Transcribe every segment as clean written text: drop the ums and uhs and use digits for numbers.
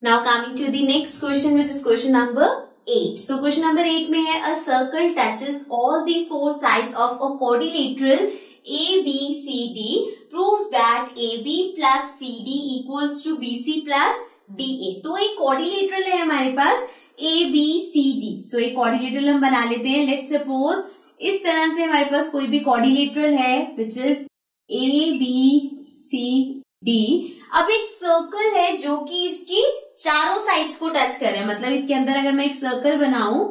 Now coming to the next question, which is question number 8. So question number 8 में है, a circle touches all the four sides of a quadrilateral ABCD. Prove that AB plus CD equals to BC plus DA. तो एक quadrilateral है हमारे पास ABCD. So एक quadrilateral हम बना लेते हैं. Let's suppose इस तरह से हमारे पास कोई भी quadrilateral है which is ABCD. अब एक सर्कल है जो कि इसकी चारों साइड्स को टच कर रहे हैं. मतलब इसके अंदर अगर मैं एक सर्कल बनाऊं,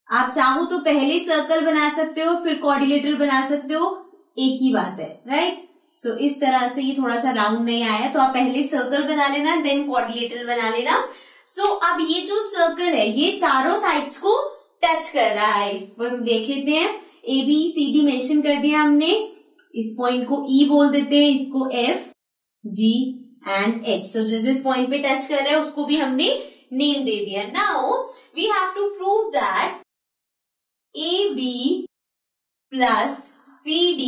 आप चाहो तो पहले सर्कल बना सकते हो, फिर क्वाड्रिलेटरल बना सकते हो, एक ही बात है, राइट. सो इस तरह से ये थोड़ा सा राउंड नहीं आया तो आप पहले सर्कल बना लेना, देन क्वाड्रिलेटरल बना लेना. सो अब ये जो सर्कल है ये चारों साइड्स को टच कर रहा है. इसको हम देख लेते हैं. ABCD मेंशन कर दिया हमने. इस पॉइंट को E बोल देते हैं, इसको F, G एंड H. सो जिस जिस पॉइंट पे टच कर रहे हैं उसको भी हमने नेम दे दिया. Now we have to prove that AB plus CD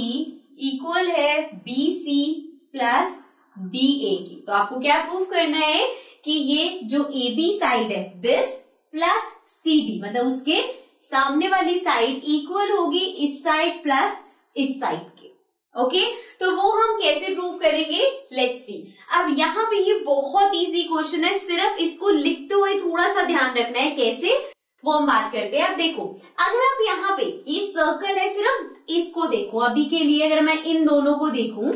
equal है BC प्लस DA की. तो आपको क्या प्रूव करना है कि ये जो AB साइड है दिस प्लस CD, मतलब उसके सामने वाली साइड इक्वल होगी इस साइड प्लस इस साइड के. ओके तो वो हम कैसे प्रूव करेंगे, लेट्स सी. अब यहाँ पे ये बहुत इजी क्वेश्चन है, सिर्फ इसको लिखते हुए थोड़ा सा ध्यान रखना है कैसे, वो हम बात करते हैं. अब देखो, अगर आप यहाँ पे ये सर्कल है, सिर्फ इसको देखो अभी के लिए. अगर मैं इन दोनों को देखूं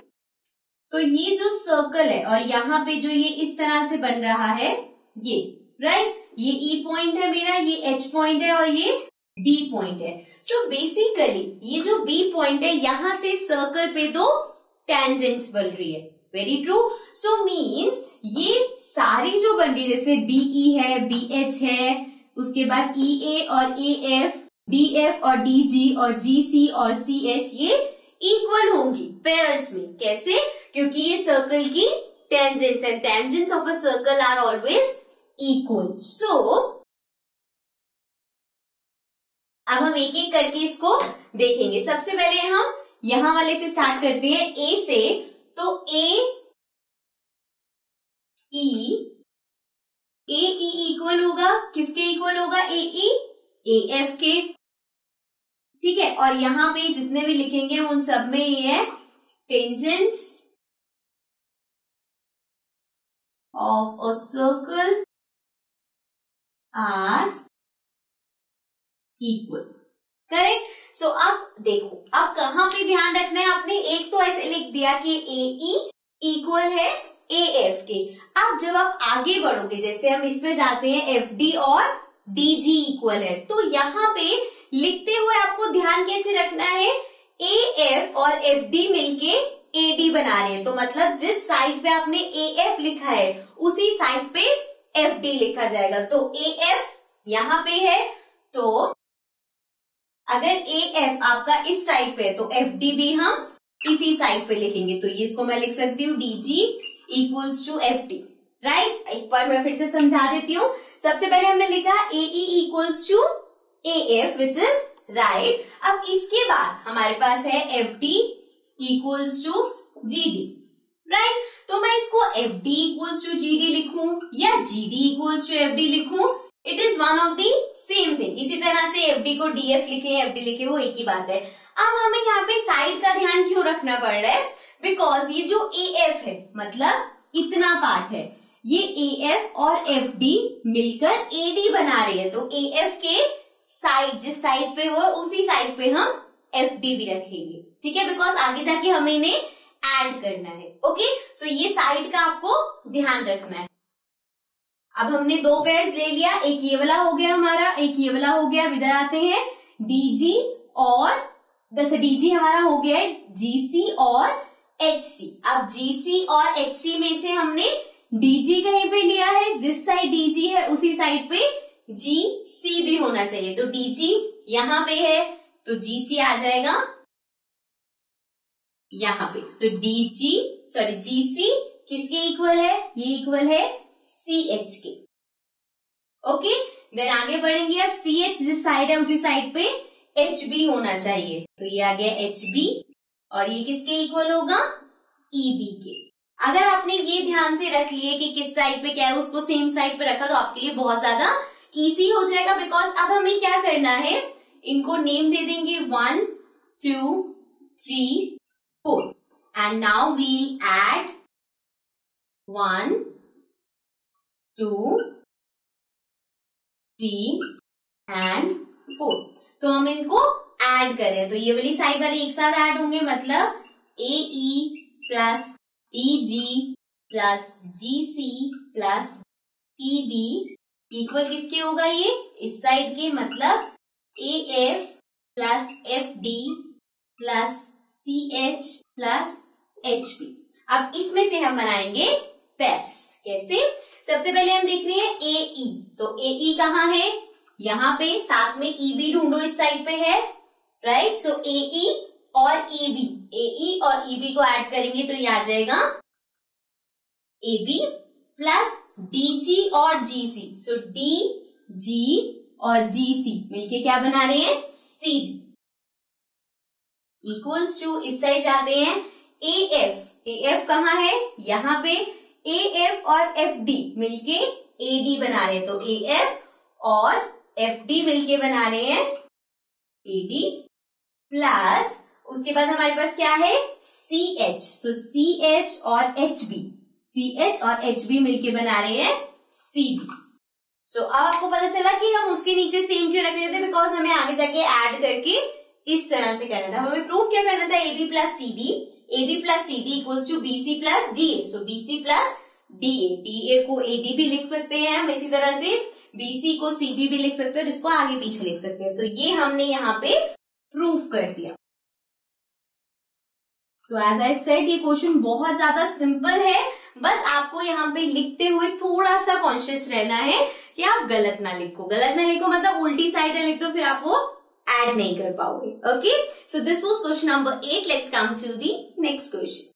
तो ये जो सर्कल है और यहाँ पे जो ये इस तरह से बन रहा है ये, राइट, ये E पॉइंट है मेरा, ये H पॉइंट है और ये B पॉइंट है. सो बेसिकली ये जो B पॉइंट है यहां से सर्कल पे दो टेंजेंट्स बन रही है. Very true. सो मीन्स ये सारी जो बन रही है, जैसे BE है, BH है, उसके बाद EA और AF, DF और DG और GC और CH, ये इक्वल होंगी पेयर्स में. कैसे? क्योंकि ये सर्कल की tangents and tangents of a circle are always equal. So अब हम एक एक करके इसको देखेंगे. सबसे पहले हम यहां वाले से स्टार्ट करते हैं, A से. तो AE इक्वल होगा किसके इक्वल होगा, AE AF के. ठीक है, और यहां पे जितने भी लिखेंगे उन सब में ये है tangents of a circle are equal. Correct. So अब देखो, अब कहां पे ध्यान रखना है आपने. एक तो ऐसे लिख दिया कि AE इक्वल है AF के. अब जब आप आगे बढ़ोगे, जैसे हम इसमें जाते हैं FD और DG इक्वल है, तो यहां पे लिखते हुए आपको ध्यान कैसे रखना है, AF और FD मिलके AD बना रहे हैं. तो मतलब जिस साइड पे आपने AF लिखा है उसी साइड पे FD लिखा जाएगा. तो AF यहां पे है, तो अगर AF आपका इस साइड पे है तो FD भी हम इसी साइड पे लिखेंगे. तो ये इसको मैं लिख सकती हूँ DG equals to FD, right. एक बार मैं फिर से समझा देती हूँ. सबसे पहले हमने लिखा AE equals to AF which is right. अब इसके बाद हमारे पास है FD equals to GD, right. तो मैं इसको FD इक्वल्स टू GD लिखूं या GD इक्वल्स टू FD लिखूं, it is one of the same thing. इसी तरह से FD को DF लिखे, FD लिखे, वो एक ही बात है. अब हमें यहाँ पे साइड का ध्यान क्यों रखना पड़ रहा है, बिकॉज ये जो AF है मतलब इतना पार्ट है, ये AF और FD मिलकर AD बना रही है. तो AF के साइड जिस साइड पे वो उसी साइड पे हम FD भी रखेंगे. ठीक है, बिकॉज आगे जाके हमें इन्हें ऐड करना है. ओके, सो ये साइड का आपको ध्यान रखना है. अब हमने दो पेयर्स ले लिया, एक ये वाला हो गया हमारा, एक ये वाला हो गया. इधर आते हैं DG और DG हमारा हो गया है GC और HC. अब GC और HC में से हमने DG कहीं पे लिया है, जिस साइड DG है उसी साइड पे GC भी होना चाहिए. तो DG यहां पे है तो GC आ जाएगा यहां पे. सो GC किसके इक्वल है, ये इक्वल है CH के. ओके, देन आगे बढ़ेंगे. अब CH जिस साइड है उसी साइड पे HB होना चाहिए. तो ये आ गया HB और ये किसके इक्वल होगा, EB के. अगर आपने ये ध्यान से रख लिए कि किस साइड पे क्या है, उसको सेम साइड पे रखा, तो आपके लिए बहुत ज्यादा इजी हो जाएगा। बिकॉज अब हमें क्या करना है, इनको नेम दे देंगे 1 2 3 4 and now we'll add 1 2 3 and 4। तो हम इनको ऐड करें तो ये वाली साइड वाले एक साथ ऐड होंगे, मतलब AE plus EG plus GC plus ED equal किसके होगा, ये इस साइड के, मतलब AF plus FD plus CH plus HP। अब इसमें से हम बनाएंगे पेयर्स। कैसे? सबसे पहले हम देख रहे हैं AE, तो AE कहाँ है, यहाँ पे, साथ में EB ढूंढो, इस साइड पे है, राइट। सो AE और EB, AE और EB को ऐड करेंगे तो ये आ जाएगा AB प्लस DG और GC। सो DG और GC मिलके क्या बना रहे हैं, CD इक्वल्स टू, इस साइड जाते हैं AF, AF कहाँ है, यहाँ पे, AF और FD मिलके AD बना रहे हैं, तो AF और FD मिलके बना रहे हैं AD प्लस उसके बाद हमारे पास क्या है, CH। सो CH और HB, CH और HB मिलके बना रहे हैं CD। सो अब आपको पता चला कि हम उसके नीचे सेम क्यों रख रहे थे, बिकॉज हमें आगे जाके ऐड करके इस तरह से करना था। हमें प्रूफ क्या करना था, AB plus CD, AB plus CD equals to BC plus DA। So BC plus DA, DA को AD भी लिख सकते हैं हम, इसी तरह से BC को CB भी लिख सकते हैं और इसको आगे पीछे लिख सकते हैं। तो ये हमने यहाँ पे प्रूफ कर दिया। सो एज आई सेड, ये क्वेश्चन बहुत ज्यादा सिंपल है, बस आपको यहाँ पे लिखते हुए थोड़ा सा कॉन्शियस रहना है कि आप गलत ना लिखो। गलत ना लिखो मतलब उल्टी साइड में लिख दो, फिर आप वो ऐड नहीं कर पाओगे। Okay, so this was question number 8। Let's come to the next question.